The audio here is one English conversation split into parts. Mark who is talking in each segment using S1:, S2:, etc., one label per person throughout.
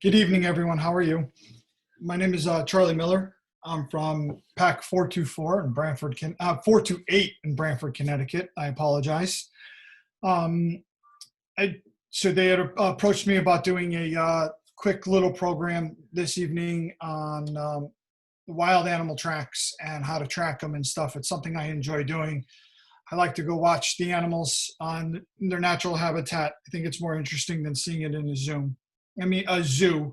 S1: Good evening, everyone. How are you? My name is Charlie Miller. I'm from Pack 424 in 428 in Brantford, Connecticut. I apologize. Um, so they had approached me about doing a quick little program this evening on wild animal tracks and how to track them and stuff. It's something I enjoy doing. I like to go watch the animals on their natural habitat. I think it's more interesting than seeing it in a zoo.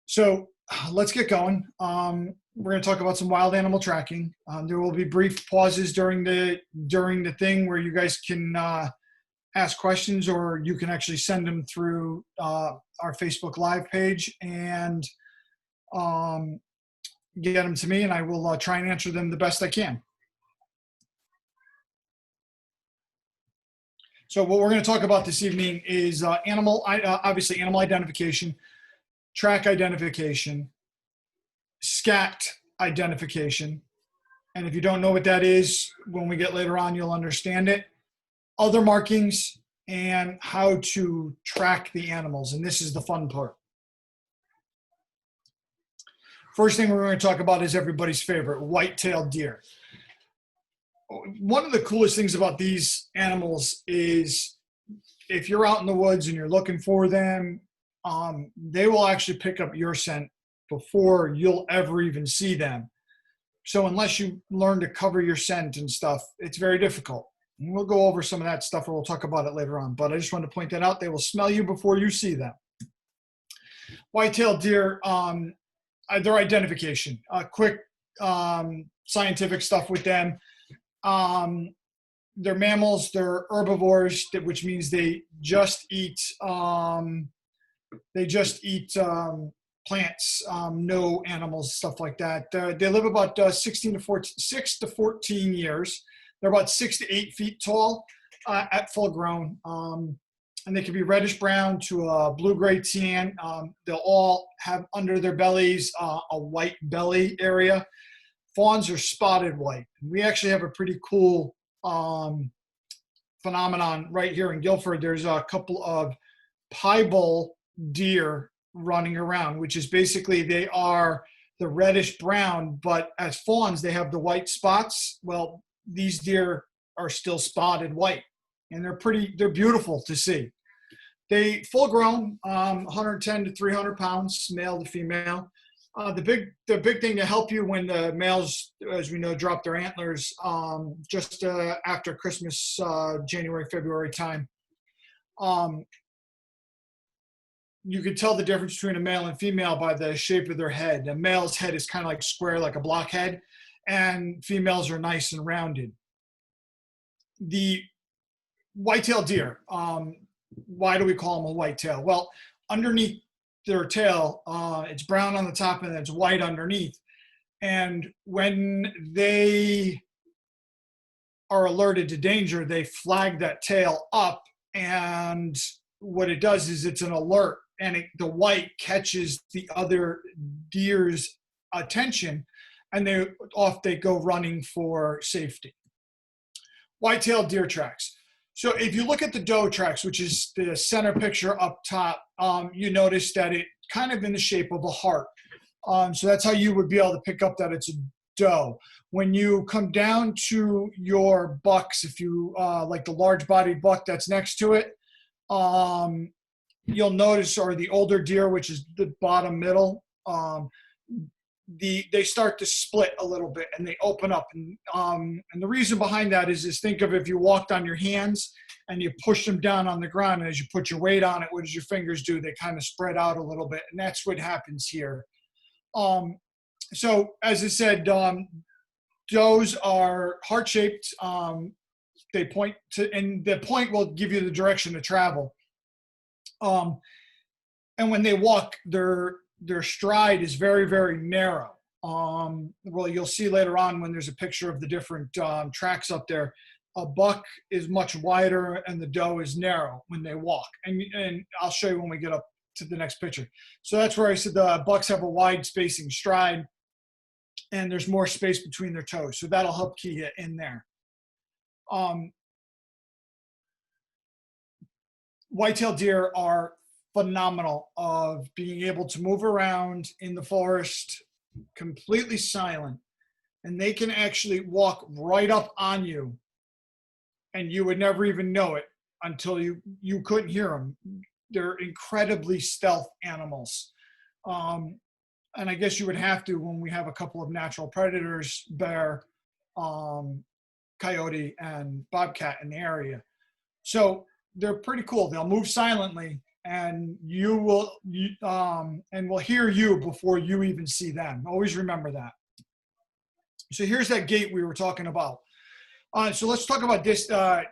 S1: So let's get going. We're going to talk about some wild animal tracking. There will be brief pauses during the thing where you guys can ask questions, or you can actually send them through our Facebook Live page and get them to me, and I will try and answer them the best I can. So what we're going to talk about this evening is obviously animal identification, track identification, scat identification. And if you don't know what that is, when we get later on, you'll understand it. Other markings and how to track the animals. And this is the fun part. First thing we're going to talk about is everybody's favorite, white-tailed deer. One of the coolest things about these animals is if you're out in the woods and you're looking for them, they will actually pick up your scent before you'll ever even see them. So unless you learn to cover your scent and stuff, it's very difficult. And we'll go over some of that stuff, or we'll talk about it later on. But I just wanted to point that out. They will smell you before you see them. White-tailed deer, their identification, quick scientific stuff with them. They're mammals, they're herbivores, which means they just eat plants, no animals, stuff like that. They live about 6 to 14 years. They're about 6 to 8 feet tall at full grown. And they can be reddish brown to a blue-gray tan. They'll all have under their bellies a white belly area. Fawns are spotted white. We actually have a pretty cool phenomenon right here in Guilford. There's a couple of piebald deer running around, which is basically they are the reddish brown, but as fawns, they have the white spots. Well, these deer are still spotted white, and they're beautiful to see. They full grown, 110 to 300 pounds, male to female. The big thing to help you when the males, as we know, drop their antlers just after Christmas, January, February time. You can tell the difference between a male and female by the shape of their head. A male's head is kind of like square, like a blockhead, and females are nice and rounded. The white-tailed deer, why do we call them a whitetail? Well, underneath their tail, it's brown on the top and it's white underneath. And when they are alerted to danger, they flag that tail up, and what it does is it's an alert, and the white catches the other deer's attention, and they go running for safety. White-tailed deer tracks. So if you look at the doe tracks, which is the center picture up top, you notice that it kind of in the shape of a heart. So that's how you would be able to pick up that it's a doe. When you come down to your bucks, if you like the large-bodied buck that's next to it, you'll notice, or the older deer, which is the bottom middle, they start to split a little bit and they open up. And the reason behind that is think of if you walked on your hands and you push them down on the ground, and as you put your weight on it, what does your fingers do? They kind of spread out a little bit, and that's what happens here. So as I said, does are heart-shaped. They point to, and the point will give you the direction to travel. And when they walk, their stride is very, very narrow. Well, you'll see later on when there's a picture of the different tracks up there. A buck is much wider and the doe is narrow when they walk. And I'll show you when we get up to the next picture. So that's where I said the bucks have a wide spacing stride and there's more space between their toes. So that'll help key you in there. White-tailed deer are phenomenal of being able to move around in the forest completely silent, and they can actually walk right up on you and you would never even know it until you couldn't hear them. They're incredibly stealth animals. And I guess you would have to when we have a couple of natural predators, bear, coyote, and bobcat in the area. So they're pretty cool. They'll move silently, and will hear you before you even see them. Always remember that. So here's that gait we were talking about. So let's talk about this, the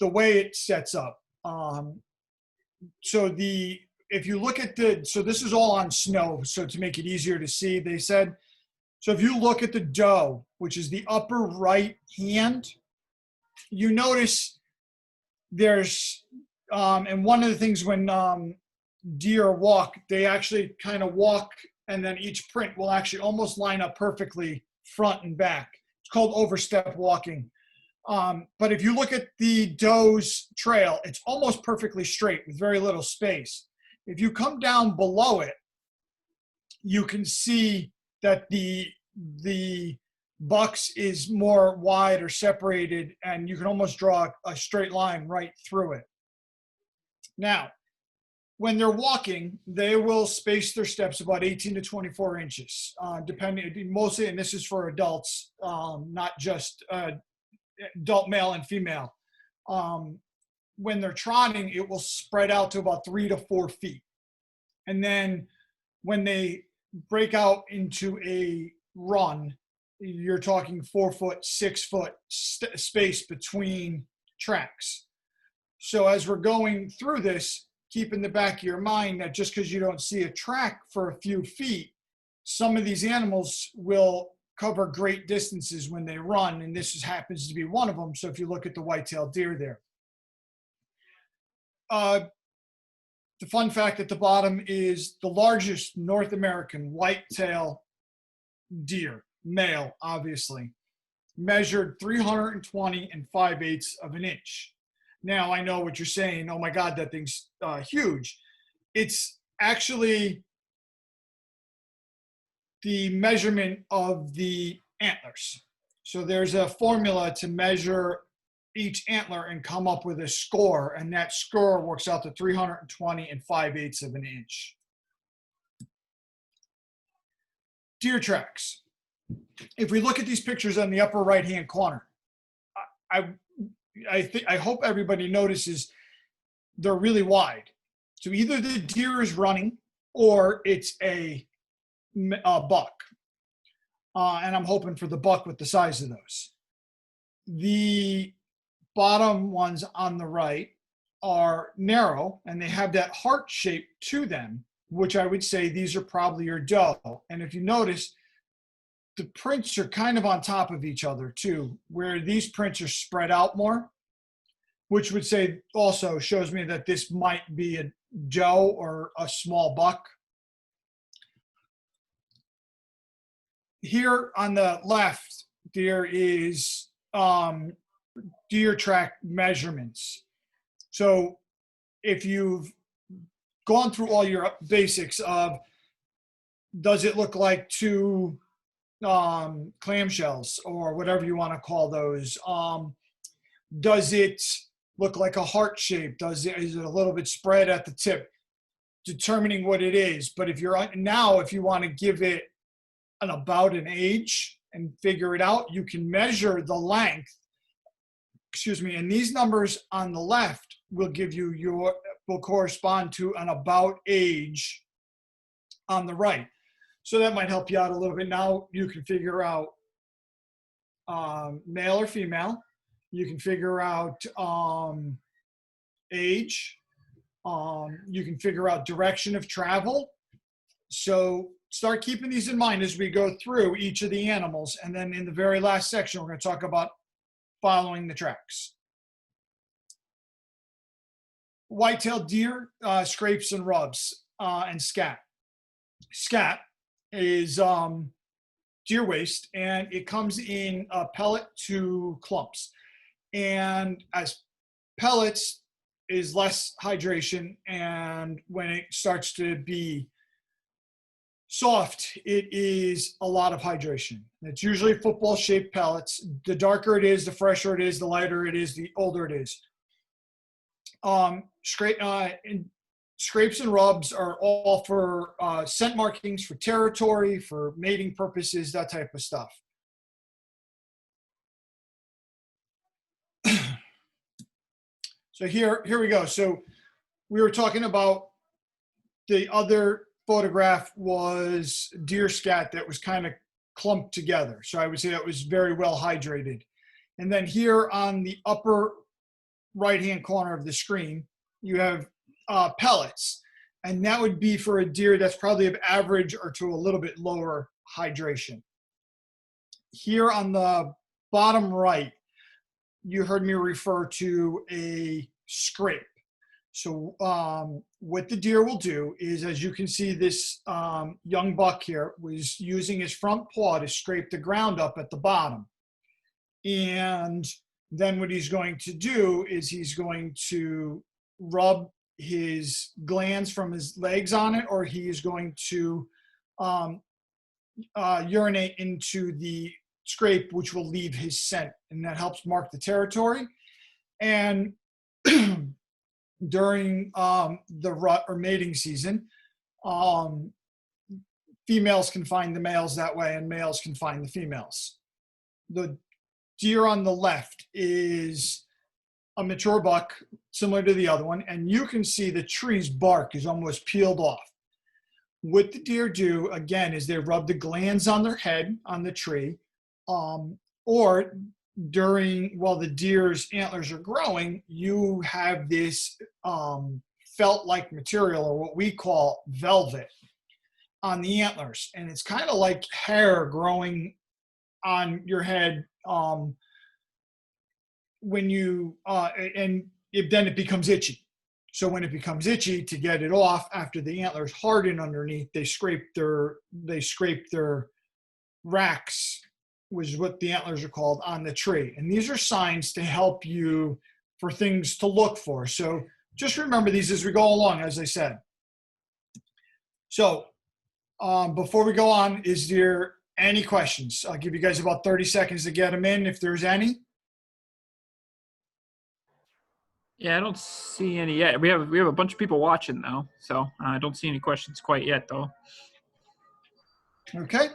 S1: way it sets up. If you look at so this is all on snow, so to make it easier to see, they said, so if you look at the doe, which is the upper right hand, you notice there's, and one of the things when deer walk, they actually kind of walk, and then each print will actually almost line up perfectly front and back. It's called overstep walking. But if you look at the doe's trail, it's almost perfectly straight with very little space. If you come down below it, you can see that the buck's is more wide or separated, and you can almost draw a straight line right through it. Now, when they're walking, they will space their steps about 18 to 24 inches, depending, mostly, and this is for adults, not just adult male and female. When they're trotting, it will spread out to about 3 to 4 feet. And then when they break out into a run, you're talking 4 foot, 6 foot space between tracks. So as we're going through this, keep in the back of your mind that just because you don't see a track for a few feet, some of these animals will cover great distances when they run, and this happens to be one of them. So if you look at the white-tailed deer there. The fun fact at the bottom is the largest North American white-tail deer, male, obviously, measured 320 5/8 of an inch. Now, I know what you're saying. Oh my God, that thing's huge. It's actually the measurement of the antlers. So there's a formula to measure each antler and come up with a score, and that score works out to 320 5/8 of an inch. Deer tracks. If we look at these pictures on the upper right-hand corner, I hope everybody notices they're really wide. So either the deer is running or it's a buck. And I'm hoping for the buck with the size of those. The bottom ones on the right are narrow, and they have that heart shape to them, which I would say these are probably your doe. And if you notice, the prints are kind of on top of each other too, where these prints are spread out more, which would say also shows me that this might be a doe or a small buck. Here on the left, there is deer track measurements. So if you've gone through all your basics of, does it look like two clamshells or whatever you want to call those? Does it look like a heart shape? Is it a little bit spread at the tip? Determining what it is. But if you want to give it about an age and figure it out, you can measure the length, and these numbers on the left will give you will correspond to an about age on the right. So that might help you out a little bit. Now you can figure out male or female. You can figure out age. You can figure out direction of travel. So start keeping these in mind as we go through each of the animals. And then in the very last section, we're going to talk about following the tracks. White-tailed deer, scrapes and rubs, and scat. Scat is deer waste, and it comes in a pellet to clumps. And as pellets, is less hydration, and when it starts to be soft, it is a lot of hydration. It's usually football-shaped pellets. The darker it is, the fresher it is, the lighter it is, the older it is. Scrapes and rubs are all for scent markings, for territory, for mating purposes, that type of stuff. So here we go. So we were talking about the other photograph was deer scat that was kind of clumped together. So I would say that was very well hydrated. And then here on the upper right-hand corner of the screen, you have pellets. And that would be for a deer that's probably of average or to a little bit lower hydration. Here on the bottom right, you heard me refer to a scrape. So what the deer will do is, as you can see, this young buck here was using his front paw to scrape the ground up at the bottom. And then what he's going to do is he's going to rub his glands from his legs on it, or he is going to urinate into the scrape, which will leave his scent, and that helps mark the territory. And during the rut or mating season, females can find the males that way, and males can find the females. The deer on the left is a mature buck, similar to the other one, and you can see the tree's bark is almost peeled off. What the deer do, again, is they rub the glands on their head on the tree, or while the deer's antlers are growing, you have this felt-like material, or what we call velvet, on the antlers. And it's kind of like hair growing on your head when you, then it becomes itchy. So when it becomes itchy, to get it off after the antlers harden underneath, they scrape their racks, which is what the antlers are called, on the tree. And these are signs to help you for things to look for. So just remember these as we go along, as I said. So before we go on, is there any questions? I'll give you guys about 30 seconds to get them in if there's any.
S2: Yeah, I don't see any yet. We have a bunch of people watching though, so I don't see any questions quite yet though.
S1: Okay.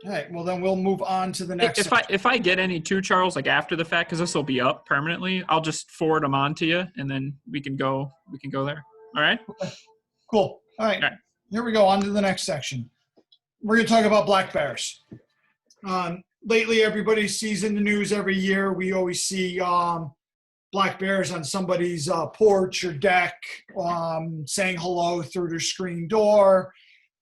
S1: All right. Well, then we'll move on to the next.
S2: If I get any too, Charles, like after the fact, because this will be up permanently, I'll just forward them on to you, and then we can go there. All right.
S1: Okay. Cool. All right. Here we go. On to the next section. We're going to talk about black bears. Lately, everybody sees in the news every year. We always see black bears on somebody's porch or deck, saying hello through their screen door,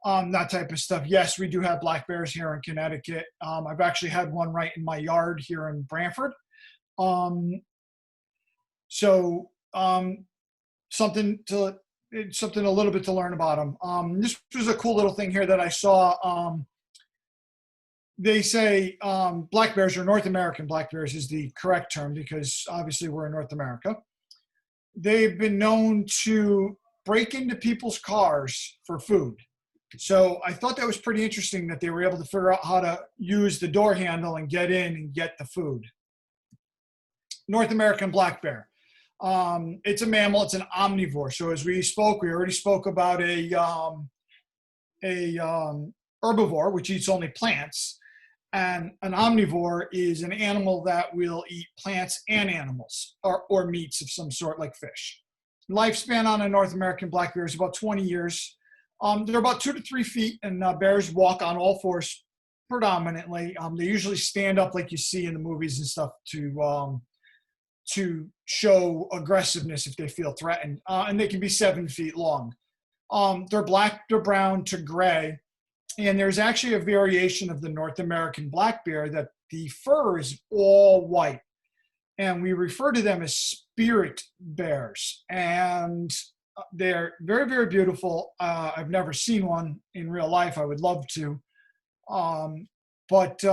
S1: that type of stuff. Yes, we do have black bears here in Connecticut. I've actually had one right in my yard here in Branford. Something a little bit to learn about them. This was a cool little thing here that I saw. They say black bears, or North American black bears is the correct term, because obviously we're in North America. They've been known to break into people's cars for food. So I thought that was pretty interesting that they were able to figure out how to use the door handle and get in and get the food. North American black bear. It's a mammal. It's an omnivore. So as we already spoke about a herbivore, which eats only plants. And an omnivore is an animal that will eat plants and animals, or meats of some sort, like fish. Lifespan on a North American black bear is about 20 years. They're about 2 to 3 feet, and bears walk on all fours predominantly. They usually stand up like you see in the movies and stuff to show aggressiveness if they feel threatened. And they can be 7 feet long. They're black to brown to gray. And there's actually a variation of the North American black bear that the fur is all white. And we refer to them as spirit bears. And they're very, very beautiful. I've never seen one in real life. I would love to. But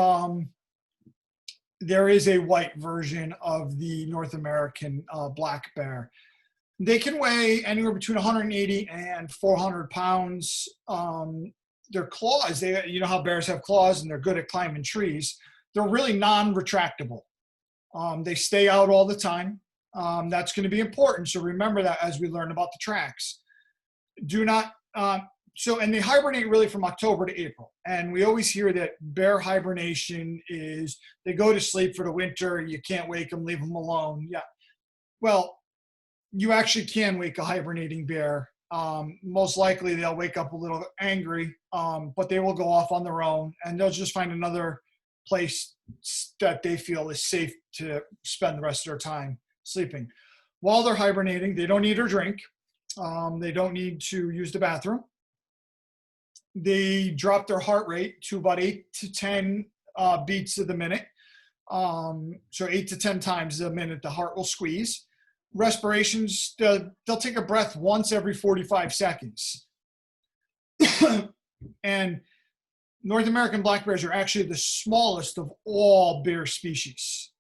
S1: there is a white version of the North American black bear. They can weigh anywhere between 180 and 400 pounds. Their claws, you know how bears have claws and they're good at climbing trees. They're really non-retractable. They stay out all the time. That's going to be important. So remember that as we learn about the tracks. Do not, and they hibernate really from October to April. And we always hear that bear hibernation is they go to sleep for the winter. You can't wake them, leave them alone. Yeah. Well, you actually can wake a hibernating bear. Most likely they'll wake up a little angry, but they will go off on their own and they'll just find another place that they feel is safe to spend the rest of their time sleeping. While they're hibernating, they don't eat or drink. They don't need to use the bathroom. They drop their heart rate to about 8 to 10 beats of the minute. So 8 to 10 times a minute, the heart will squeeze. Respirations, they'll take a breath once every 45 seconds. And North American black bears are actually the smallest of all bear species.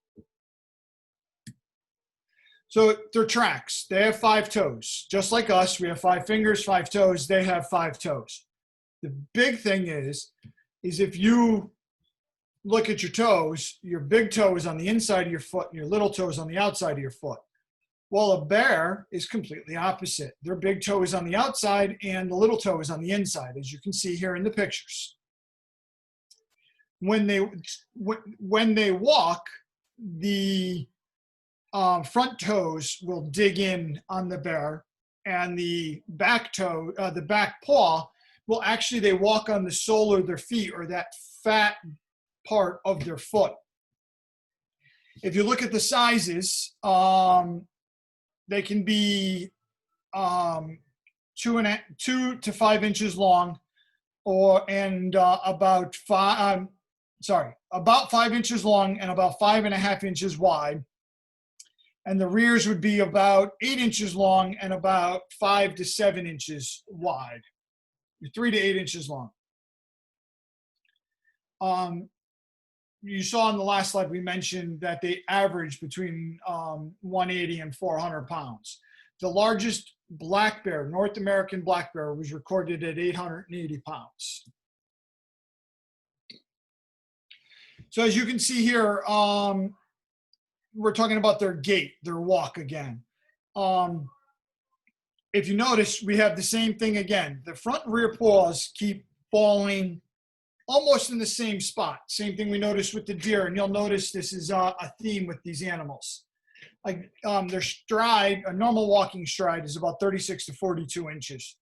S1: So they're tracks. They have 5 toes. Just like us, we have 5 fingers, 5 toes. They have 5 toes. The big thing is if you look at your toes, your big toe is on the inside of your foot and your little toe is on the outside of your foot. Well, a bear is completely opposite. Their big toe is on the outside and the little toe is on the inside, as you can see here in the pictures. When they walk, the front toes will dig in on the bear, and the back toe, the back paw, will actually, they walk on the sole of their feet or that fat part of their foot. If you look at the sizes, they can be 2 to 5 inches long, about 5 inches long and about 5.5 inches wide. And the rears would be about 8 inches long and about 5 to 7 inches wide, 3 to 8 inches long. You saw on the last slide, we mentioned that they average between 180 and 400 pounds. The largest black bear, North American black bear, was recorded at 880 pounds. So as you can see here, we're talking about their gait, their walk again. If you notice, we have the same thing again. The front and rear paws keep falling almost in the same spot. Same thing we noticed with the deer, and you'll notice this is a theme with these animals. Like their stride, a normal walking stride is about 36 to 42 inches.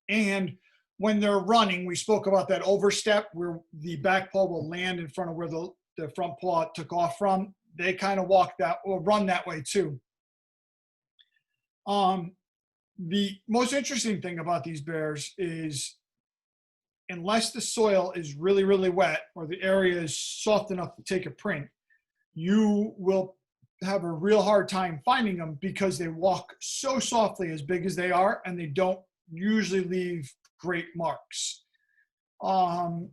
S1: And when they're running, we spoke about that overstep where the back paw will land in front of where the front paw took off from. They kind of walk that or run that way too. The most interesting thing about these bears is unless the soil is really, really wet or the area is soft enough to take a print, you will have a real hard time finding them because they walk so softly as big as they are, and they don't usually leave great marks. And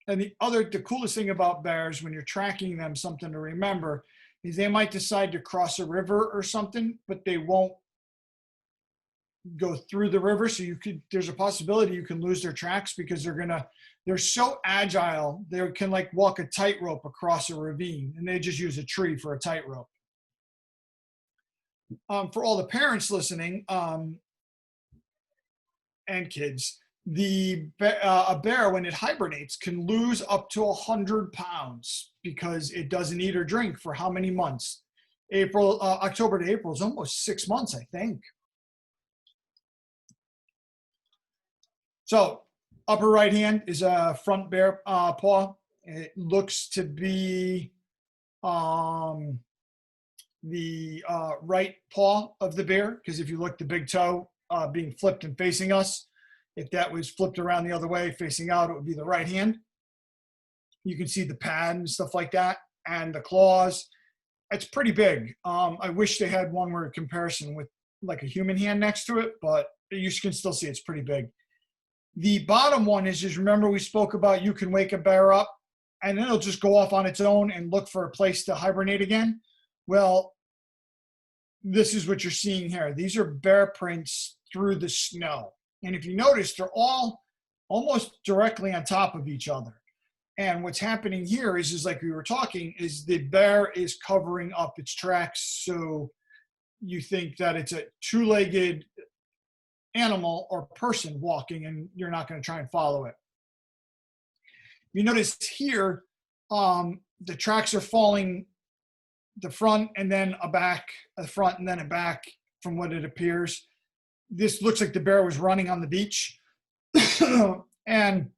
S1: the coolest thing about bears when you're tracking them, something to remember, is they might decide to cross a river or something, but they won't go through the river. So there's a possibility you can lose their tracks because they're so agile. They can like walk a tightrope across a ravine, and they just use a tree for a tightrope. For all the parents listening, and kids, a bear, when it hibernates, can lose up to 100 pounds because it doesn't eat or drink for how many months? October to April is almost 6 months, I think. So upper right hand is a front bear paw. It looks to be the right paw of the bear, because if you look, the big toe being flipped and facing us, if that was flipped around the other way facing out, it would be the right hand. You can see the pad and stuff like that, and the claws. It's pretty big. I wish they had one where a comparison with like a human hand next to it, but you can still see it's pretty big. The bottom one is just, remember we spoke about you can wake a bear up and then it'll just go off on its own and look for a place to hibernate again. Well, this is what you're seeing here. These are bear prints through the snow. And if you notice, they're all almost directly on top of each other. And what's happening here is like we were talking, is the bear is covering up its tracks. So you think that it's a two-legged animal or person walking, and you're not going to try and follow it. You notice here, the tracks are falling the front and then a back, a front and then a back from what it appears. This looks like the bear was running on the beach. And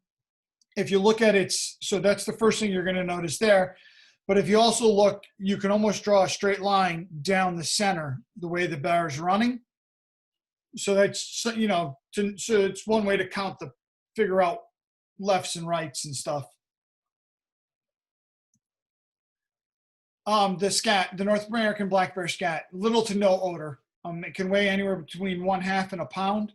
S1: if you look at it, so that's the first thing you're going to notice there. But if you also look, you can almost draw a straight line down the center, the way the bear is running. So that's, you know, so it's one way to figure out lefts and rights and stuff. The scat, the North American black bear scat, little to no odor. It can weigh anywhere between 1/2 and a pound.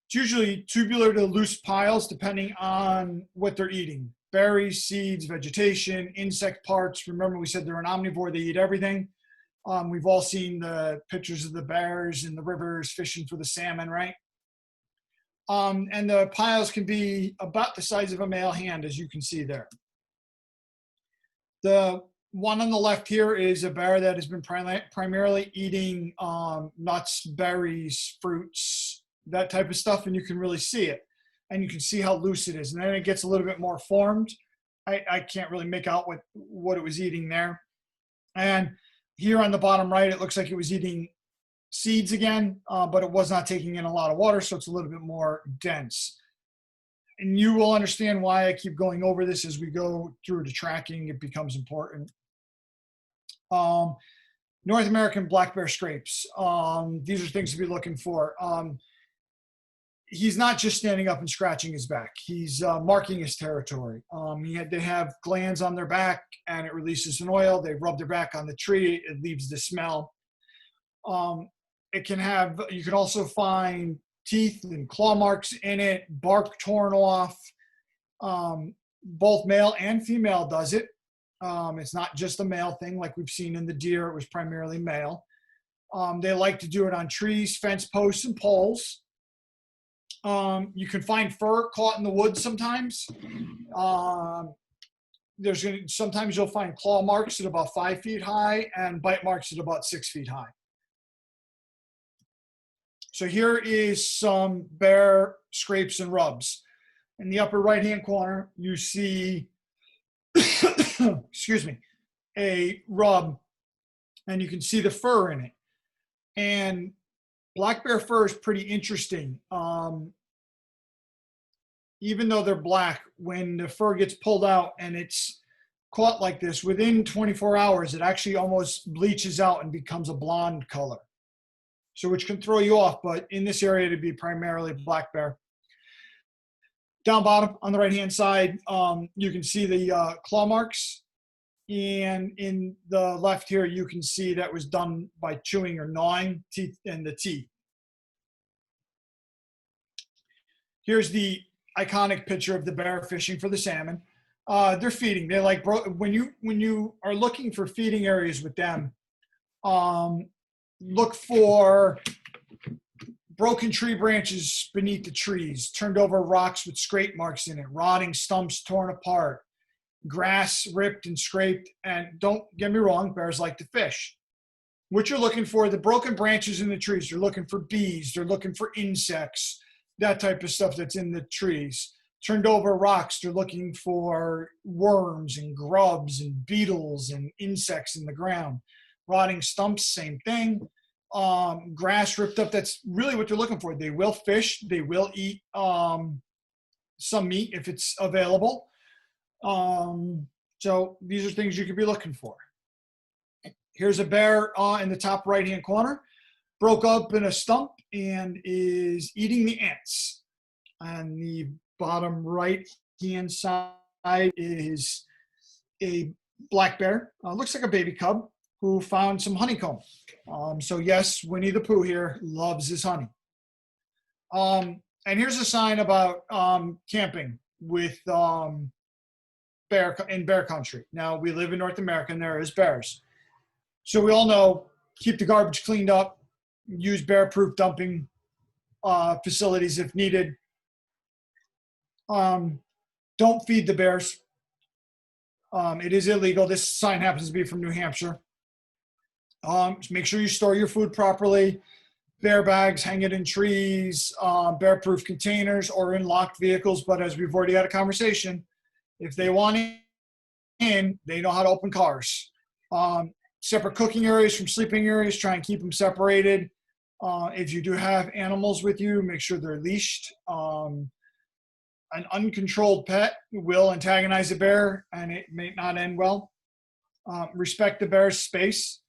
S1: It's usually tubular to loose piles depending on what they're eating. Berries, seeds, vegetation, insect parts. Remember we said they're an omnivore, they eat everything. We've all seen the pictures of the bears in the rivers fishing for the salmon, right? And the piles can be about the size of a male hand, as you can see there. The one on the left here is a bear that has been primarily eating nuts, berries, fruits, that type of stuff, and you can really see it. And you can see how loose it is. And then it gets a little bit more formed. I can't really make out what it was eating there. And here on the bottom right, it looks like it was eating seeds again, but it was not taking in a lot of water, so it's a little bit more dense. And you will understand why I keep going over this as we go through the tracking. It becomes important. North American black bear scrapes. These are things to be looking for. He's not just standing up and scratching his back. He's marking his territory. They have glands on their back, and it releases an oil. They rub their back on the tree. It leaves the smell. You can also find teeth and claw marks in it, bark torn off. Both male and female does it. It's not just a male thing like we've seen in the deer. It was primarily male. They like to do it on trees, fence posts, and poles. You can find fur caught in the woods sometimes. Sometimes you'll find claw marks at about 5 feet high and bite marks at about 6 feet high. So here is some bear scrapes and rubs. In the upper right-hand corner, you see, excuse me, a rub, and you can see the fur in it. And black bear fur is pretty interesting. Even though they're black, when the fur gets pulled out and it's caught like this, within 24 hours, it actually almost bleaches out and becomes a blonde color. So which can throw you off, but in this area, it'd be primarily black bear. Down bottom on the right-hand side, you can see the claw marks. And in the left here, you can see that was done by chewing or gnawing teeth and the teeth. Here's the iconic picture of the bear fishing for the salmon. They're feeding. They like, when you are looking for feeding areas with them, look for broken tree branches beneath the trees, turned over rocks with scrape marks in it, rotting stumps torn apart, grass ripped and scraped. And don't get me wrong, bears like to fish. What you're looking for, the broken branches in the trees, you're looking for bees, they're looking for insects, that type of stuff that's in the trees. Turned over rocks, they're looking for worms and grubs and beetles and insects in the ground. Rotting stumps, same thing. Grass ripped up, that's really what they're looking for. They will fish, they will eat some meat if it's available. So these are things you could be looking for. Here's a bear in the top right-hand corner, broke up in a stump and is eating the ants. On the bottom right-hand side is a black bear, looks like a baby cub, who found some honeycomb. So yes, Winnie the Pooh here loves his honey. And here's a sign about camping with bear country. Now we live in North America and there is bears. So we all know, keep the garbage cleaned up, use bear-proof dumping facilities if needed. Don't feed the bears. It is illegal. This sign happens to be from New Hampshire. Make sure you store your food properly. Bear bags, hang it in trees, bear-proof containers, or in locked vehicles. But as we've already had a conversation, if they want in, they know how to open cars. Separate cooking areas from sleeping areas. Try and keep them separated. If you do have animals with you, make sure they're leashed. An uncontrolled pet will antagonize a bear, and it may not end well. Respect the bear's space.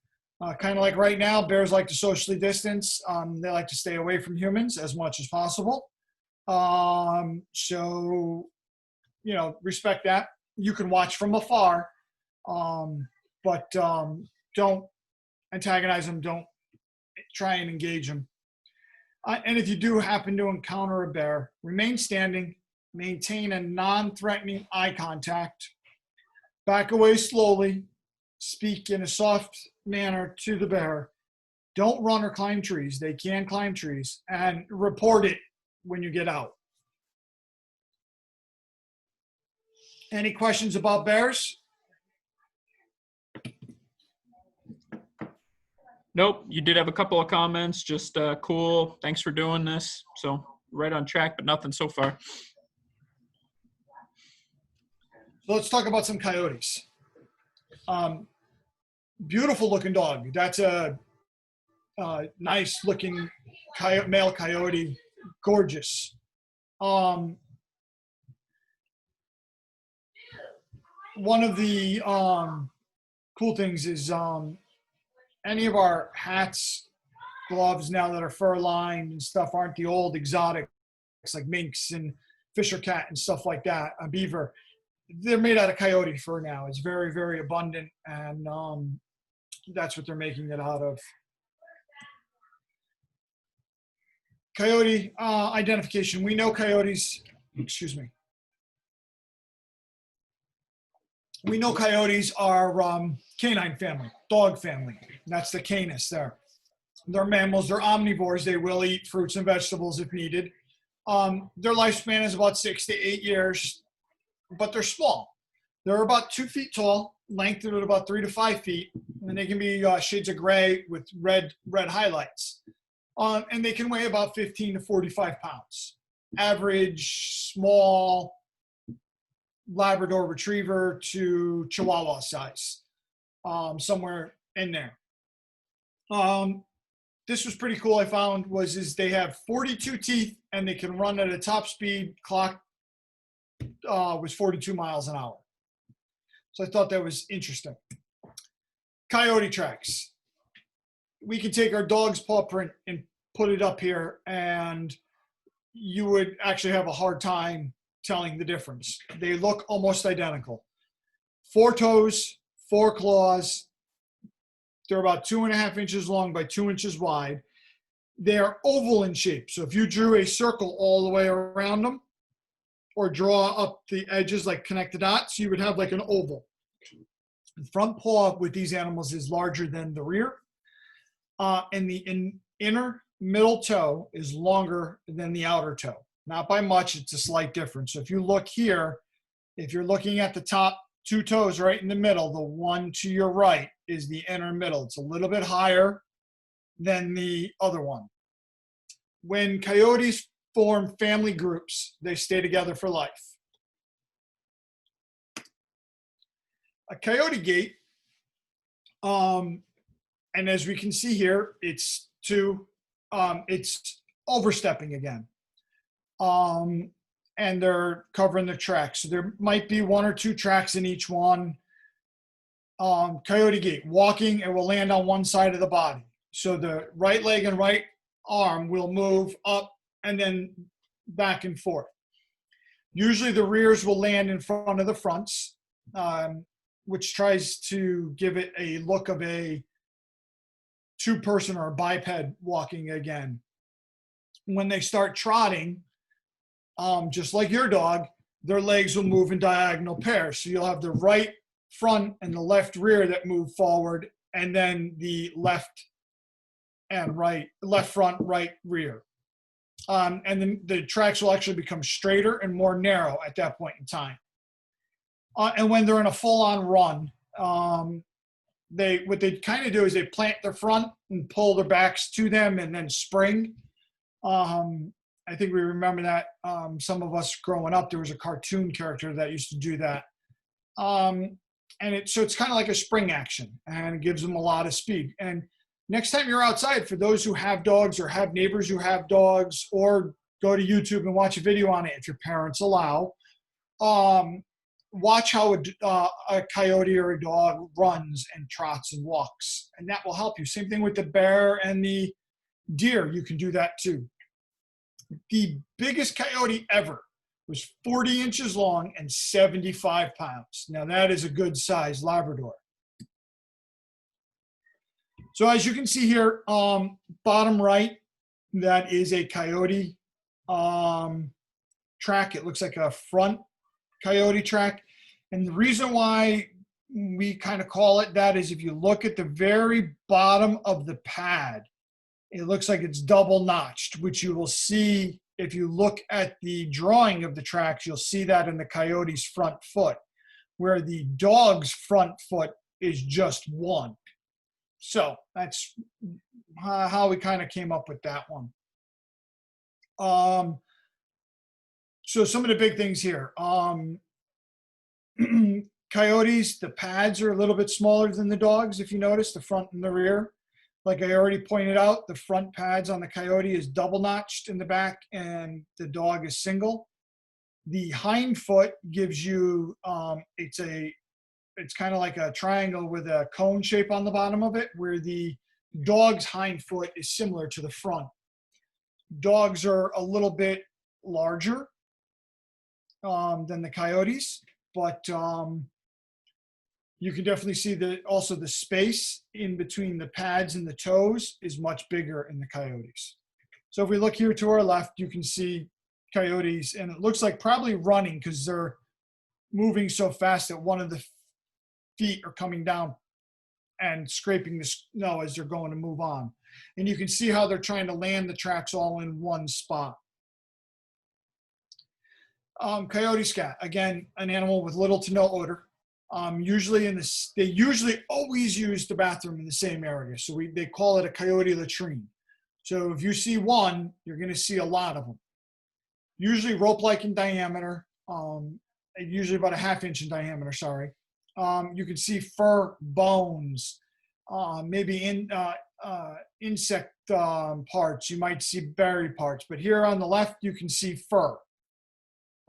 S1: Kind of like right now, bears like to socially distance. They like to stay away from humans as much as possible. So, respect that. You can watch from afar, but don't antagonize them. Don't try and engage them. And if you do happen to encounter a bear, remain standing, maintain a non-threatening eye contact, back away slowly, speak in a soft manner to the bear. Don't run or climb trees. They can climb trees, and report it when you get out. Any questions about bears?
S2: Nope. You did have a couple of comments. Just cool. Thanks for doing this. So right on track, but nothing so far.
S1: So let's talk about some coyotes. Beautiful looking dog. That's a nice looking male coyote. Gorgeous. One of the cool things is any of our hats, gloves now that are fur lined and stuff aren't the old exotics like minks and fisher cat and stuff like that, a beaver. They're made out of coyote fur now. It's very, very abundant, and that's what they're making it out of. Coyote identification. We know coyotes, we know coyotes are canine family, dog family. That's the Canis there. They're mammals. They're omnivores. They will eat fruits and vegetables if needed. Their lifespan is about 6 to 8 years, but they're small. They're about 2 feet tall, length at about 3 to 5 feet, and they can be shades of gray with red highlights. And they can weigh about 15 to 45 pounds. Average, small Labrador Retriever to Chihuahua size, somewhere in there. This was pretty cool. I found is they have 42 teeth and they can run at a top speed. Clock was 42 miles an hour. So I thought that was interesting. Coyote Tracks. We can take our dog's paw print and put it up here, and you would actually have a hard time telling the difference. They look almost identical. 4 toes, 4 claws. They're about 2.5 inches long by 2 inches wide. They are oval in shape. So if you drew a circle all the way around them, or draw up the edges, like connect the dots, you would have like an oval. The front paw with these animals is larger than the rear. And the inner middle toe is longer than the outer toe. Not by much, it's a slight difference. So if you look here, if you're looking at the top 2 toes right in the middle, the one to your right is the inner middle. It's a little bit higher than the other one. When coyotes form family groups, they stay together for life. A coyote gait, and as we can see here, it's overstepping again. And they're covering the tracks. So there might be 1 or 2 tracks in each one. Coyote gait, walking, it will land on one side of the body. So the right leg and right arm will move up and then back and forth. Usually the rears will land in front of the fronts, which tries to give it a look of a 2-person or a biped walking again. When they start trotting, just like your dog, their legs will move in diagonal pairs. So you'll have the right front and the left rear that move forward, and then the left and right, left front, right rear. And then the tracks will actually become straighter and more narrow at that point in time. And when they're in a full-on run, what they kind of do is they plant their front and pull their backs to them and then spring. I think we remember that. Some of us growing up, there was a cartoon character that used to do that. So it's kind of like a spring action, and it gives them a lot of speed. And next time you're outside, for those who have dogs or have neighbors who have dogs, or go to YouTube and watch a video on it if your parents allow, watch how a coyote or a dog runs and trots and walks, and that will help you. Same thing with the bear and the deer. You can do that too. The biggest coyote ever was 40 inches long and 75 pounds. Now that is a good size Labrador. So as you can see here, bottom right, that is a coyote track. It looks like a front coyote track. And the reason why we kind of call it that is if you look at the very bottom of the pad, it looks like it's double notched, which you will see if you look at the drawing of the tracks. You'll see that in the coyote's front foot, where the dog's front foot is just one. So that's how we kind of came up with that one. So some of the big things here. Coyotes, the pads are a little bit smaller than the dogs, if you notice, the front and the rear. Like I already pointed out, the front pads on the coyote is double notched in the back, and the dog is single. The hind foot gives you, it's kind of like a triangle with a cone shape on the bottom of it, where the dog's hind foot is similar to the front. Dogs are a little bit larger than the coyotes, but you can definitely see that also the space in between the pads and the toes is much bigger in the coyotes. So if we look here to our left, you can see coyotes, and it looks like probably running because they're moving so fast that one of the feet are coming down and scraping the snow as they're going to move on. And you can see how they're trying to land the tracks all in one spot. Coyote scat, again, an animal with little to no odor. They usually always use the bathroom in the same area. So they call it a coyote latrine. So if you see one, you're going to see a lot of them. Usually rope-like in diameter, usually about a ½ inch in diameter, sorry. You can see fur, bones, maybe insect parts. You might see berry parts, but here on the left, you can see fur.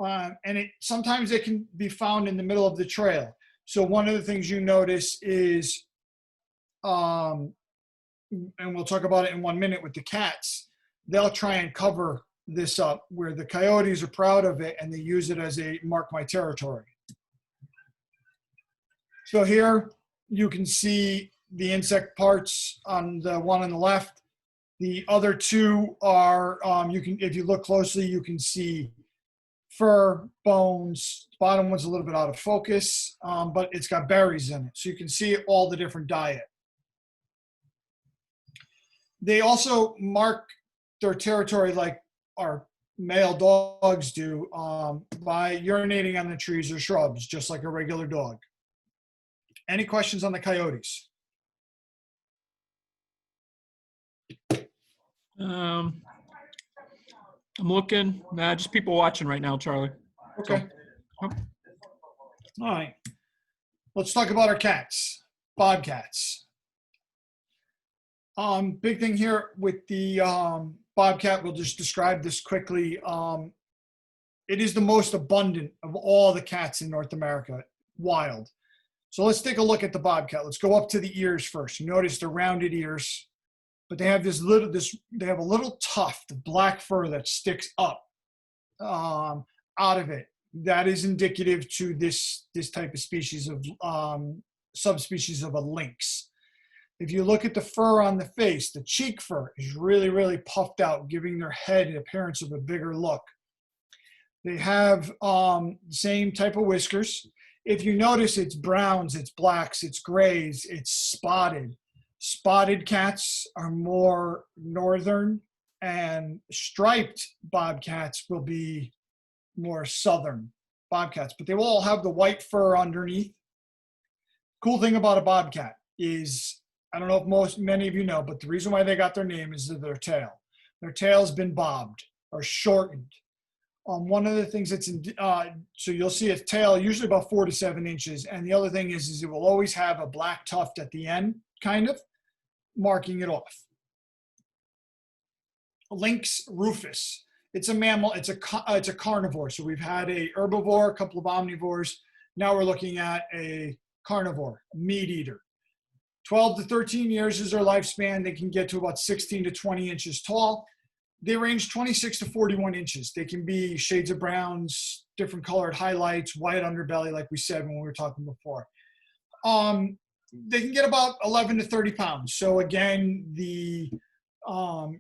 S1: And sometimes it can be found in the middle of the trail. So one of the things you notice is, and we'll talk about it in 1 minute with the cats, they'll try and cover this up, where the coyotes are proud of it and they use it as a mark my territory. So here you can see the insect parts on the one on the left. The other two are, if you look closely, you can see fur, bones. The bottom one's a little bit out of focus, but it's got berries in it. So you can see all the different diet. They also mark their territory like our male dogs do by urinating on the trees or shrubs, just like a regular dog. Any questions on the coyotes?
S2: I'm looking. Just people watching right now, Charlie.
S1: Okay.
S2: So,
S1: All right. Let's talk about our cats, bobcats. Big thing here with the bobcat, we'll just describe this quickly. It is the most abundant of all the cats in North America, wild. So let's take a look at the bobcat. Let's go up to the ears first. You notice the rounded ears, but they have they have a little tuft of black fur that sticks up out of it. That is indicative to this type of species of subspecies of a lynx. If you look at the fur on the face, the cheek fur is really, really puffed out, giving their head an appearance of a bigger look. They have same type of whiskers. If you notice, it's browns, it's blacks, it's grays, it's spotted. Spotted cats are more northern, and striped bobcats will be more southern bobcats, but they will all have the white fur underneath. Cool thing about a bobcat is, I don't know if many of you know, but the reason why they got their name is their tail. Their tail's been bobbed or shortened. One of the things that's so you'll see its tail usually about 4 to 7 inches, and the other thing is it will always have a black tuft at the end, kind of marking it off. Lynx rufus. It's a mammal. It's a carnivore. So we've had a herbivore, a couple of omnivores. Now we're looking at a carnivore, meat eater. 12 to 13 years is their lifespan. They can get to about 16 to 20 inches tall. They range 26 to 41 inches. They can be shades of browns, different colored highlights, white underbelly, like we said when we were talking before. They can get about 11 to 30 pounds. So again, the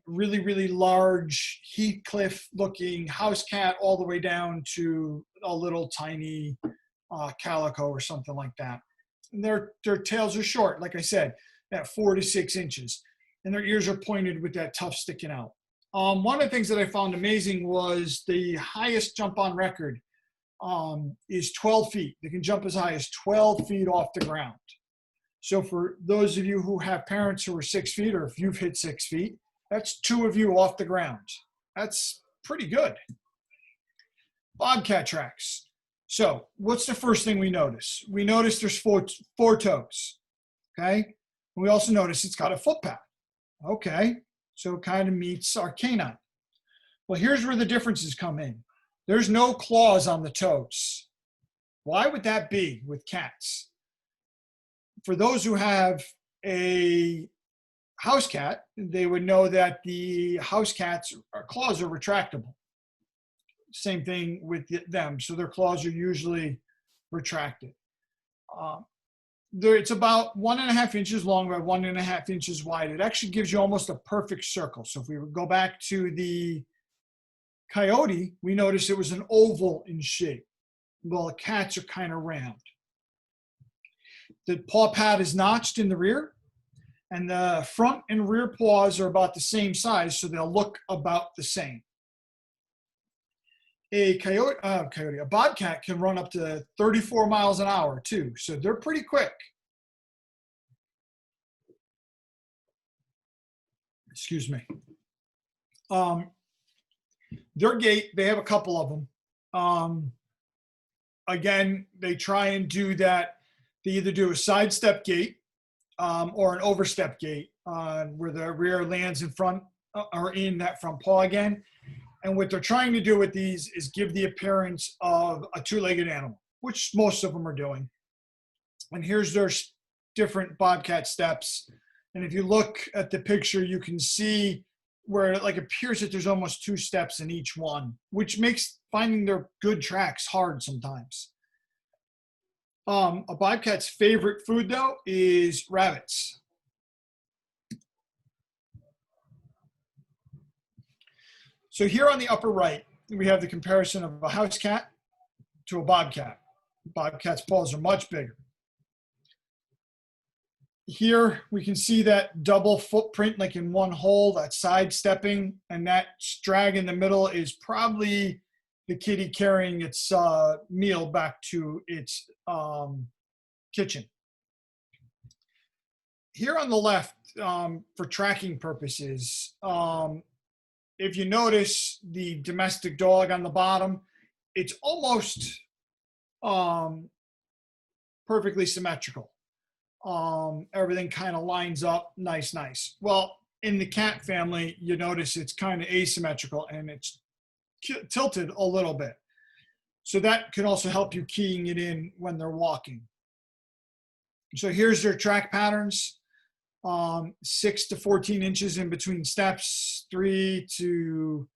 S1: really, really large Heathcliff looking house cat all the way down to a little tiny calico or something like that. And their tails are short, like I said, at 4 to 6 inches. And their ears are pointed with that tuft sticking out. One of the things that I found amazing was the highest jump on record is 12 feet. They can jump as high as 12 feet off the ground. So for those of you who have parents who are 6 feet, or if you've hit 6 feet, that's 2 of you off the ground. That's pretty good. Bobcat tracks. So what's the first thing we notice? We notice there's four toes, okay? And we also notice it's got a footpad, okay? So it kind of meets our canine. Well, here's where the differences come in. There's no claws on the toes. Why would that be with cats? For those who have a house cat, they would know that the house cat's claws are retractable. Same thing with them. So their claws are usually retracted. It's about 1.5 inches long by 1.5 inches wide. It actually gives you almost a perfect circle. So if we would go back to the coyote, we noticed it was an oval in shape. Well, the cats are kind of round. The paw pad is notched in the rear, and the front and rear paws are about the same size, so they'll look about the same. A bobcat can run up to 34 miles an hour too, so they're pretty quick. Excuse me. Their gait, they have a couple of them. Again, they try and do that. They either do a sidestep gait or an overstep gait where the rear lands in front or in that front paw again. And what they're trying to do with these is give the appearance of a two-legged animal, which most of them are doing. And here's their different bobcat steps. And if you look at the picture, you can see where it appears that there's almost 2 steps in each one, which makes finding their good tracks hard sometimes. A bobcat's favorite food, though, is rabbits. So here on the upper right, we have the comparison of a house cat to a bobcat. Bobcat's paws are much bigger. Here we can see that double footprint, like in one hole, that sidestepping, and that drag in the middle is probably the kitty carrying its meal back to its kitchen. Here on the left, for tracking purposes, if you notice the domestic dog on the bottom, it's almost perfectly symmetrical. Everything kind of lines up nice. Well, in the cat family, you notice it's kind of asymmetrical and it's tilted a little bit. So that can also help you keying it in when they're walking. So here's their track patterns. 6 to 14 inches in between steps, 3 to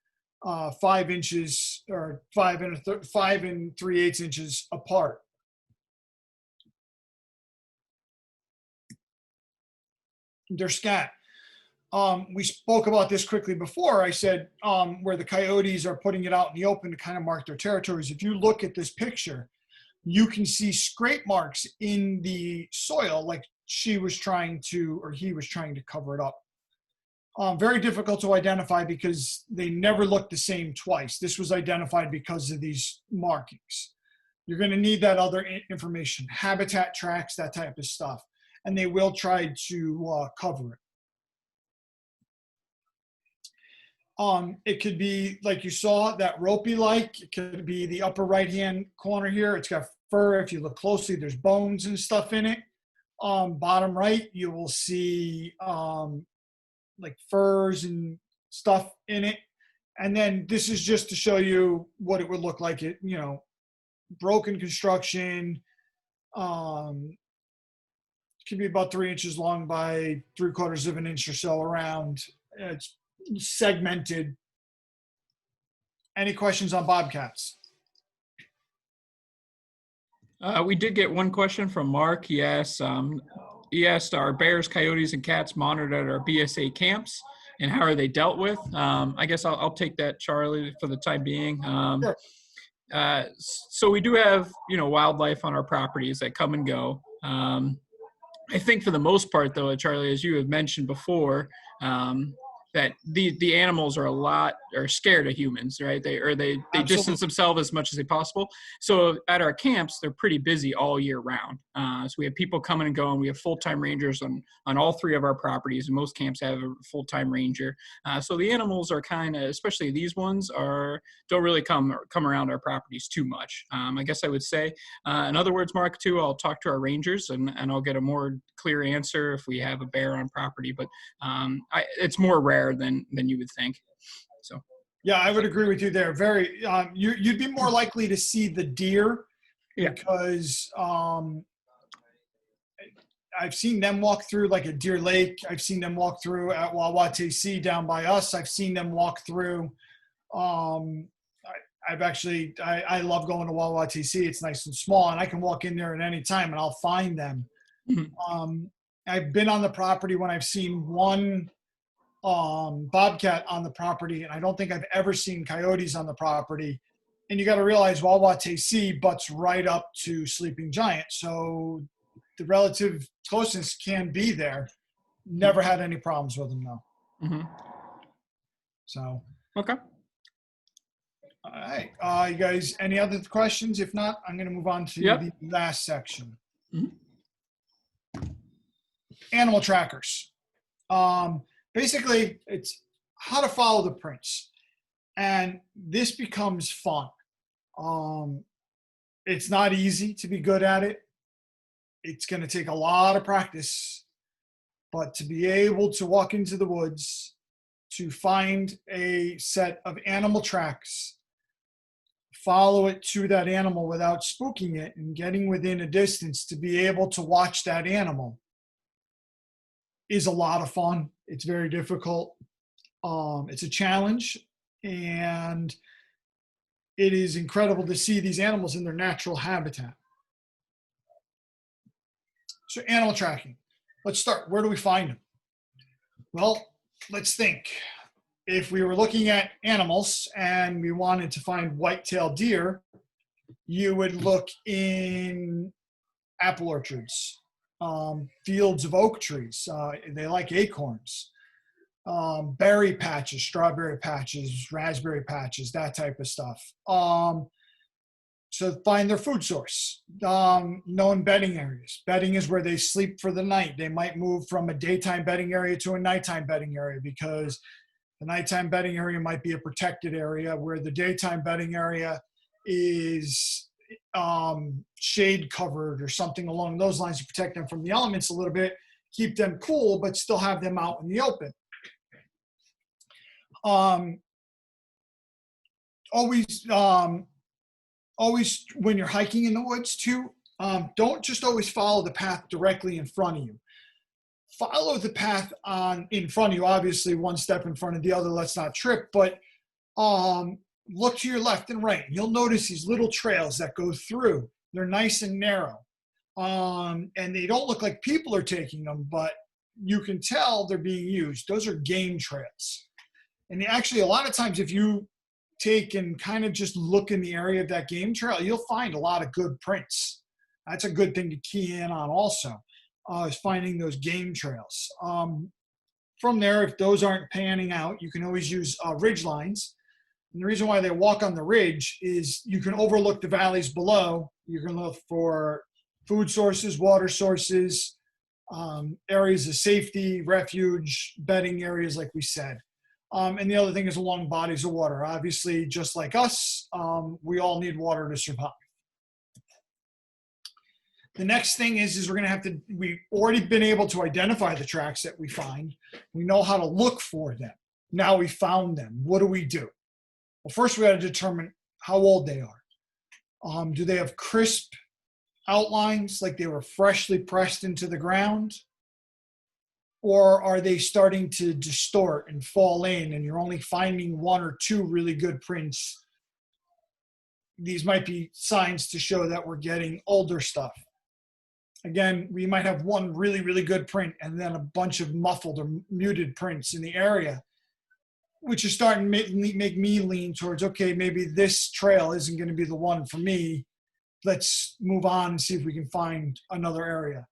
S1: 5 inches, or 5 and 3/8 inches apart. Their scat. We spoke about this quickly before. I said where the coyotes are putting it out in the open to kind of mark their territories. If you look at this picture, you can see scrape marks in the soil like she was trying to, or he was trying to cover it up. Very difficult to identify because they never look the same twice. This was identified because of these markings. You're going to need that other information, habitat tracks, that type of stuff. And they will try to cover it. It could be like you saw, that ropey like. It could be the upper right-hand corner here. It's got fur. If you look closely, there's bones and stuff in it. Bottom right, you will see like furs and stuff in it. And then this is just to show you what it would look like. It, you know, broken construction. It could be about 3 inches long by 3/4 of an inch or so around. It's segmented. Any questions on bobcats?
S2: We did get one question from Mark. He asked, are bears, coyotes, and cats monitored at our BSA camps, and how are they dealt with? I guess I'll take that, Charlie, for the time being.
S1: Sure.
S2: So we do have, wildlife on our properties that come and go. I think for the most part, though, Charlie, as you have mentioned before, that the animals are scared of humans, right? They distance themselves as much as they possible. So at our camps, they're pretty busy all year round. So we have people coming and going. We have full-time rangers on all 3 of our properties, and most camps have a full-time ranger. So the animals are kind of, especially these ones, don't really come around our properties too much. I guess I would say, in other words, Mark, too, I'll talk to our rangers and I'll get a more clear answer if we have a bear on property. But it's more rare than you would think. So
S1: yeah, I would agree with you there. Very you'd be more likely to see the deer because I've seen them walk through like a Deer Lake. I've seen them walk through at COYOTE down by us. I've seen them walk through. I love going to COYOTE. It's nice and small, and I can walk in there at any time and I'll find them. Mm-hmm. I've been on the property when I've seen one bobcat on the property, and I don't think I've ever seen coyotes on the property. And you got to realize COYOTE butts right up to Sleeping Giant, so the relative closeness can be there. Never had any problems with them though. Mm-hmm. So
S2: okay.
S1: All right, you guys, any other questions? If not, I'm going to move on to the last section. Mm-hmm. Animal trackers. Basically, it's how to follow the prints. And this becomes fun. It's not easy to be good at it. It's going to take a lot of practice. But to be able to walk into the woods, to find a set of animal tracks, follow it to that animal without spooking it, and getting within a distance to be able to watch that animal is a lot of fun. It's very difficult. It's a challenge, and it is incredible to see these animals in their natural habitat. So animal tracking. Let's start. Where do we find them? Well, let's think. If we were looking at animals and we wanted to find white-tailed deer, you would look in apple orchards, fields of oak trees. They like acorns, berry patches, strawberry patches, raspberry patches, that type of stuff. So find their food source. Known bedding areas. Bedding is where they sleep for the night. They might move from a daytime bedding area to a nighttime bedding area because the nighttime bedding area might be a protected area where the daytime bedding area is shade covered or something along those lines to protect them from the elements a little bit, keep them cool, but still have them out in the open. Always when you're hiking in the woods too, don't just always follow the path directly in front of you. Follow the path in front of you, obviously one step in front of the other, let's not trip, but look to your left and right. You'll notice these little trails that go through. They're nice and narrow. And they don't look like people are taking them, but you can tell they're being used. Those are game trails. And actually, a lot of times, if you take and kind of just look in the area of that game trail, you'll find a lot of good prints. That's a good thing to key in on also, is finding those game trails. From there, if those aren't panning out, you can always use ridge lines. And the reason why they walk on the ridge is you can overlook the valleys below. You can look for food sources, water sources, areas of safety, refuge, bedding areas, like we said. And the other thing is along bodies of water. Obviously, just like us, we all need water to survive. The next thing is we're going to have to, we've already been able to identify the tracks that we find. We know how to look for them. Now we found them. What do we do? Well, first we got to determine how old they are. Do they have crisp outlines, like they were freshly pressed into the ground? Or are they starting to distort and fall in and you're only finding one or two really good prints? These might be signs to show that we're getting older stuff. Again, we might have one really, really good print and then a bunch of muffled or muted prints in the area, which is starting to make me lean towards, okay, maybe this trail isn't going to be the one for me. Let's move on and see if we can find another area.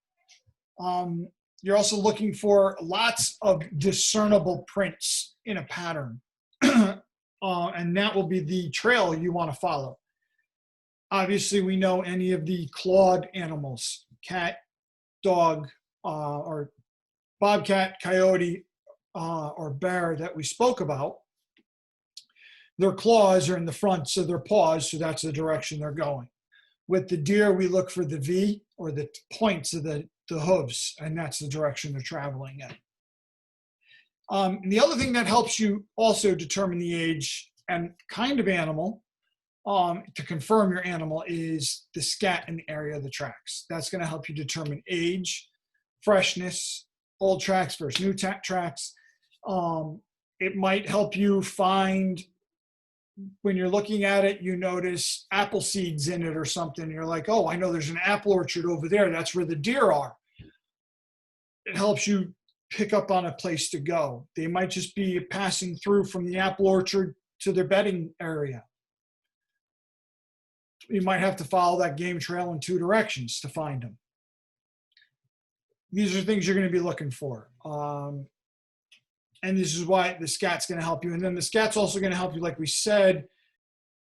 S1: You're also looking for lots of discernible prints in a pattern. And that will be the trail you want to follow. Obviously, we know any of the clawed animals, cat, dog, or bobcat, coyote, or bear that we spoke about, their claws are in the fronts of their paws, so that's the direction they're going. With the deer, we look for the V, or the points of the hooves, and that's the direction they're traveling in. And the other thing that helps you also determine the age and kind of animal, to confirm your animal, is the scat in the area of the tracks. That's going to help you determine age, freshness, old tracks versus new tracks. It might help you find, when you're looking at it, you notice apple seeds in it or something. You're like, oh, I know there's an apple orchard over there. That's where the deer are. It helps you pick up on a place to go. They might just be passing through from the apple orchard to their bedding area. You might have to follow that game trail in two directions to find them. These are things you're going to be looking for. And this is why the scat's going to help you. And then the scat's also going to help you, like we said,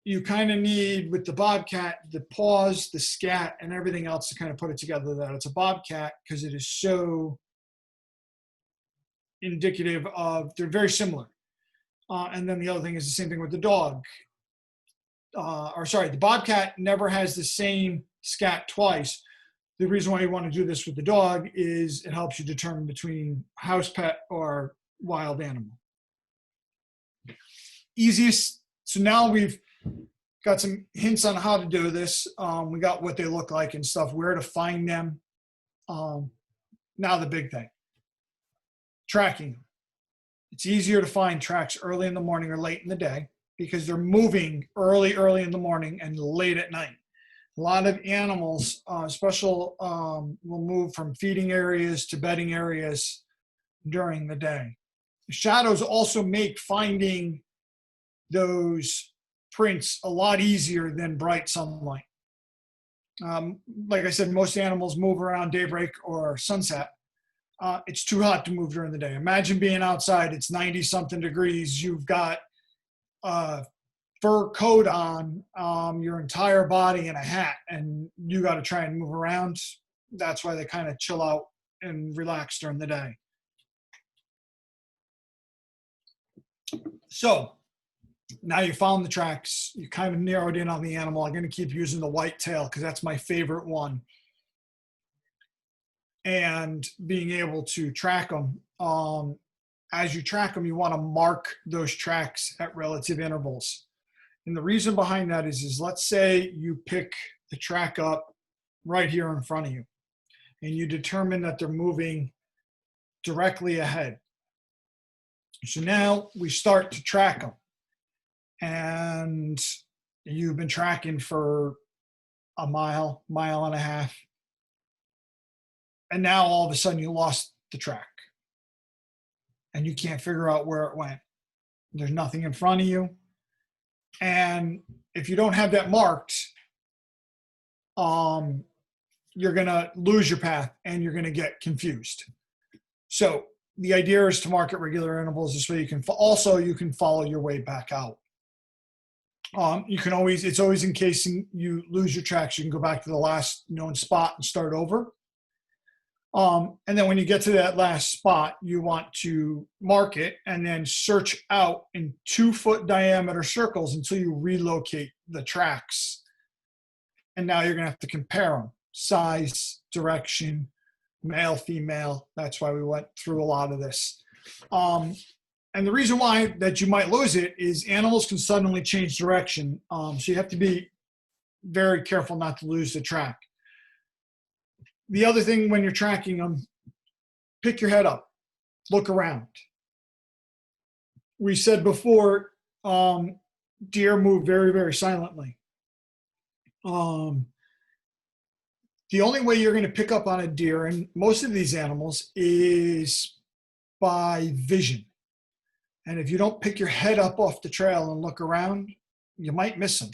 S1: you kind of need, with the bobcat, the paws, the scat, and everything else to kind of put it together that it's a bobcat, because it is so indicative of, they're very similar. And then the other thing is the same thing with the dog. The bobcat never has the same scat twice. The reason why you want to do this with the dog is it helps you determine between house pet or wild animal. Easiest. So now we've got some hints on how to do this. We got what they look like and stuff, where to find them. Now the big thing, tracking them. It's easier to find tracks early in the morning or late in the day because they're moving early in the morning and late at night. A lot of animals, will move from feeding areas to bedding areas during the day. The shadows also make finding those prints a lot easier than bright sunlight. Like I said, most animals move around daybreak or sunset. It's too hot to move during the day. Imagine being outside, it's 90-something degrees, you've got a fur coat on, your entire body and a hat, and you got to try and move around. That's why they kind of chill out and relax during the day. So now you found the tracks, you kind of narrowed in on the animal. I'm going to keep using the whitetail because that's my favorite one. And being able to track them. As you track them, you want to mark those tracks at relative intervals. And the reason behind that is let's say you pick the track up right here in front of you, and you determine that they're moving directly ahead. So now we start to track them. And you've been tracking for a mile and a half. And now all of a sudden you lost the track. and you can't figure out where it went. There's nothing in front of you. And if you don't have that marked, you're going to lose your path and you're going to get confused. So the idea is to mark at regular intervals. This way you can follow your way back out. You can always, it's always in case you lose your tracks, you can go back to the last known spot and start over. And then when you get to that last spot, you want to mark it and then search out in 2-foot diameter circles until you relocate the tracks. And now you're going to have to compare them: size, direction, male, female. That's why we went through a lot of this. And the reason why that you might lose it is animals can suddenly change direction. So you have to be very careful not to lose the track. The other thing when you're tracking them, pick your head up, look around. We said before, deer move very, very silently. The only way you're going to pick up on a deer and most of these animals is by vision. And if you don't pick your head up off the trail and look around, you might miss them.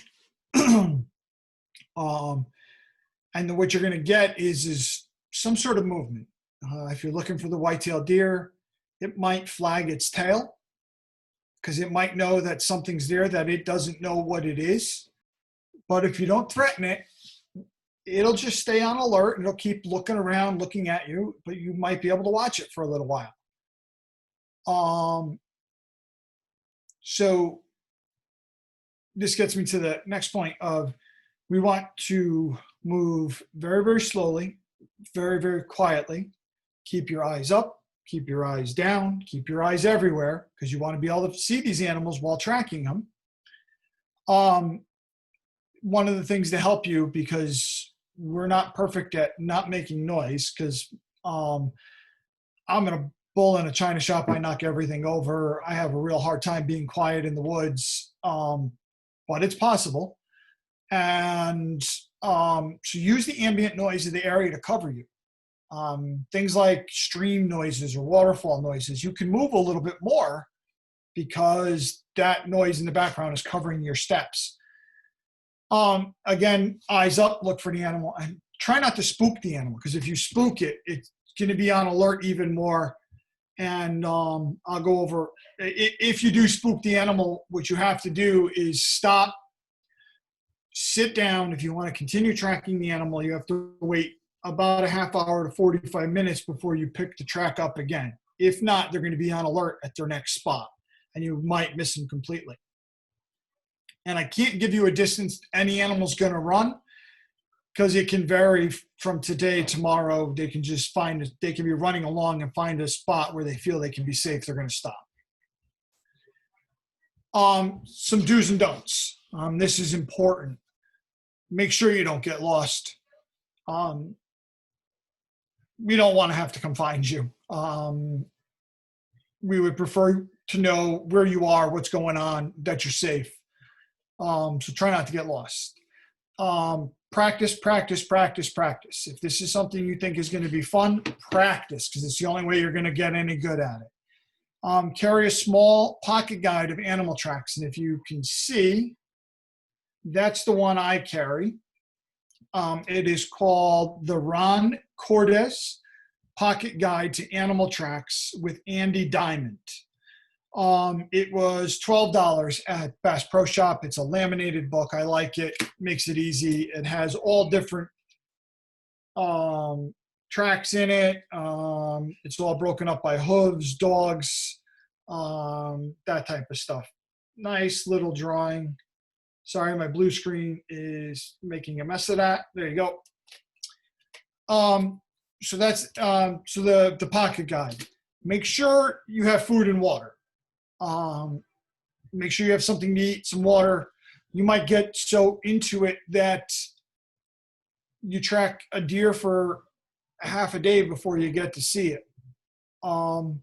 S1: And then what you're going to get is some sort of movement. If you're looking for the white-tailed deer, it might flag its tail because it might know that something's there that it doesn't know what it is. But if you don't threaten it, it'll just stay on alert and it'll keep looking around, looking at you, but you might be able to watch it for a little while. So this gets me to the next point of we want to move very, very slowly, very, very quietly. Keep your eyes up, keep your eyes down, keep your eyes everywhere because you want to be able to see these animals while tracking them. One of the things to help you, because we're not perfect at not making noise, because I'm in a bull in a china shop, I knock everything over. I have a real hard time being quiet in the woods, but it's possible. And so use the ambient noise of the area to cover you. Things like stream noises or waterfall noises, you can move a little bit more because that noise in the background is covering your steps. Again, eyes up, look for the animal, and try not to spook the animal, because if you spook it, it's going to be on alert even more. And I'll go over, if you do spook the animal, what you have to do is stop, sit down. If you want to continue tracking the animal, you have to wait about a half hour to 45 minutes before you pick the track up again. If not, they're going to be on alert at their next spot, and you might miss them completely. And I can't give you a distance any animal's going to run, because it can vary from today, tomorrow. They can just they can be running along and find a spot where they feel they can be safe. They're going to stop. Some do's and don'ts. This is important. Make sure you don't get lost. We don't want to have to come find you. We would prefer to know where you are, what's going on, that you're safe. So try not to get lost. Practice, practice, practice, practice. If this is something you think is going to be fun, practice, because it's the only way you're going to get any good at it. Carry a small pocket guide of animal tracks. And if you can see, that's the one I carry. It is called the Ron Cordes Pocket Guide to Animal Tracks with Andy Diamond. It was $12 at Bass Pro Shop. It's a laminated book. I like it. Makes it easy. It has all different tracks in it. It's all broken up by hooves, dogs, that type of stuff. Nice little drawing. Sorry, my blue screen is making a mess of that. There you go. So that's so the pocket guide. Make sure you have food and water. Make sure you have something to eat, some water. You might get so into it that you track a deer for half a day before you get to see it. And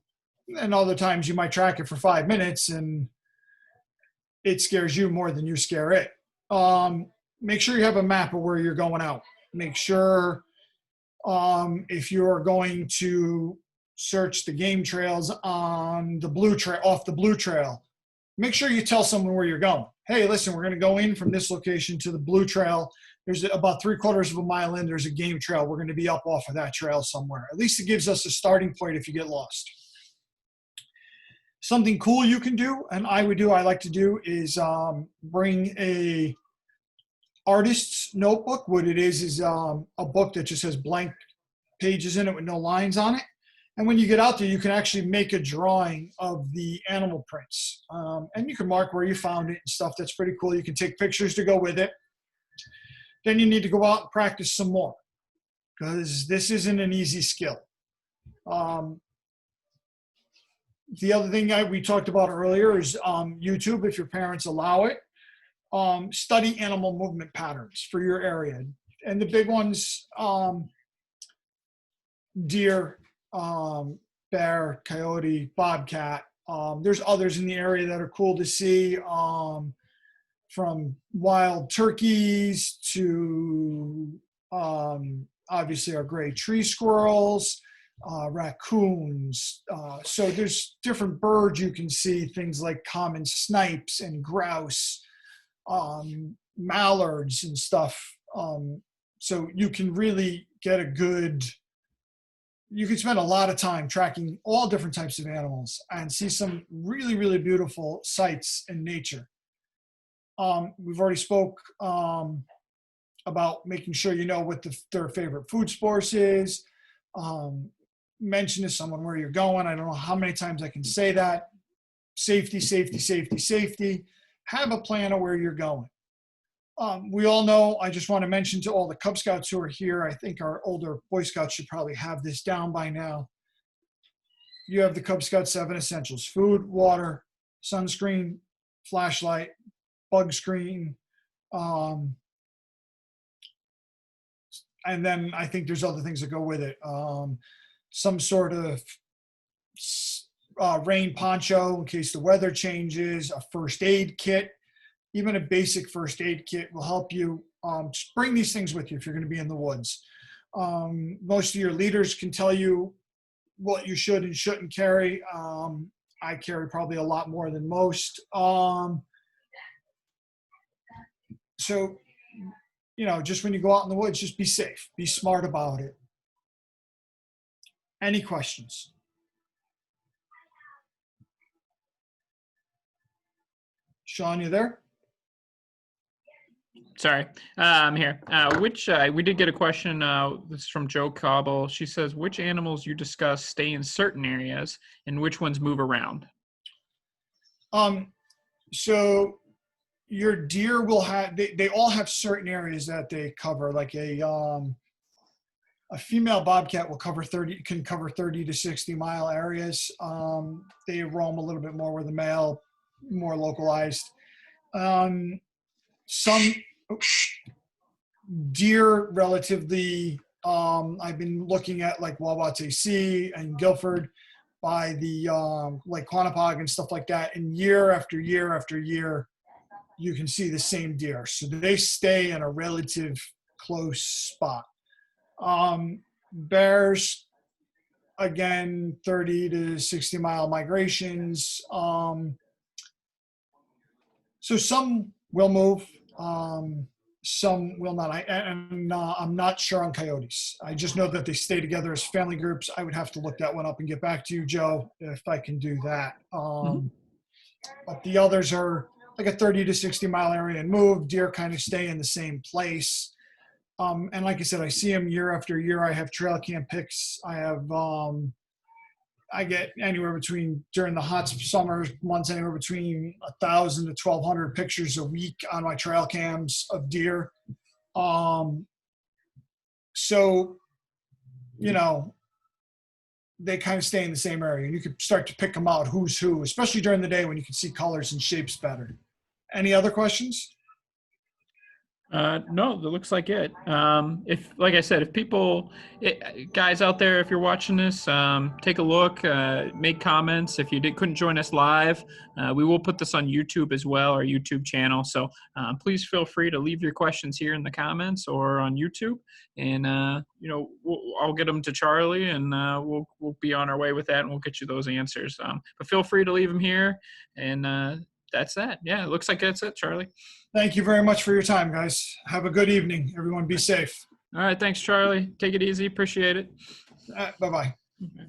S1: other times you might track it for 5 minutes and it scares you more than you scare it. Make sure you have a map of where you're going out. Make sure if you're going to search the game trails on the blue trail, off the blue trail. Make sure you tell someone where you're going. Hey, listen, we're going to go in from this location to the blue trail. There's about 3/4 of a mile in, there's a game trail. We're going to be up off of that trail somewhere. At least it gives us a starting point if you get lost. Something cool you can do, and I like to do, is bring a artist's notebook. What it is a book that just has blank pages in it with no lines on it. And when you get out there, you can actually make a drawing of the animal prints. And you can mark where you found it and stuff. That's pretty cool. You can take pictures to go with it. Then you need to go out and practice some more, because this isn't an easy skill. The other thing we talked about earlier is YouTube, if your parents allow it. Study animal movement patterns for your area. And the big ones, deer, bear, coyote, bobcat. There's others in the area that are cool to see, from wild turkeys to obviously our gray tree squirrels, raccoons. So there's different birds you can see, things like common snipes and grouse, mallards and stuff. So you can really get you can spend a lot of time tracking all different types of animals and see some really, really beautiful sights in nature. We've already spoke about making sure you know what their favorite food source is. Mention to someone where you're going. I don't know how many times I can say that. Safety, safety, safety, safety. Have a plan of where you're going. We all know, I just want to mention to all the Cub Scouts who are here, I think our older Boy Scouts should probably have this down by now. You have the Cub Scout 7 essentials: food, water, sunscreen, flashlight, bug screen, and then I think there's other things that go with it. Some sort of rain poncho in case the weather changes, a first aid kit. Even a basic first aid kit will help you. Just bring these things with you if you're going to be in the woods. Most of your leaders can tell you what you should and shouldn't carry. I carry probably a lot more than most. So, just when you go out in the woods, just be safe. Be smart about it. Any questions? Sean, you there?
S2: Sorry, I'm here. We did get a question. This is from Joe Cobble. She says, which animals you discuss stay in certain areas and which ones move around?
S1: So your deer will have, they all have certain areas that they cover. Like a female bobcat can cover 30 to 60 mile areas. They roam a little bit more, where the male more localized. Some deer relatively, I've been looking at like Wawatay and Guilford by the like Quanapog and stuff like that, and year after year after year you can see the same deer, so they stay in a relative close spot. Bears, again, 30 to 60 mile migrations. So some will move, some will not. I'm not sure on coyotes. I just know that they stay together as family groups. I would have to look that one up and get back to you, Joe, if I can do that. But the others are like a 30 to 60 mile area and move. Deer kind of stay in the same place. And like I said, I see them year after year. I have trail cam pics. I get anywhere between, during the hot summer months, anywhere between 1,000 to 1,200 pictures a week on my trail cams of deer. So, they kind of stay in the same area, and you can start to pick them out, who's who, especially during the day when you can see colors and shapes better. Any other questions?
S2: No, that looks like it. If, like I said, if people, guys out there, if you're watching this, take a look, make comments. If you couldn't join us live, we will put this on YouTube as well, our YouTube channel. So please feel free to leave your questions here in the comments or on YouTube, and I'll get them to Charlie, and we'll be on our way with that, and we'll get you those answers. But feel free to leave them here, and that's that. Yeah, it looks like that's it, Charlie.
S1: Thank you very much for your time, guys. Have a good evening. Everyone be safe.
S2: All right. Thanks, Charlie. Take it easy. Appreciate it.
S1: Bye-bye.
S2: Okay.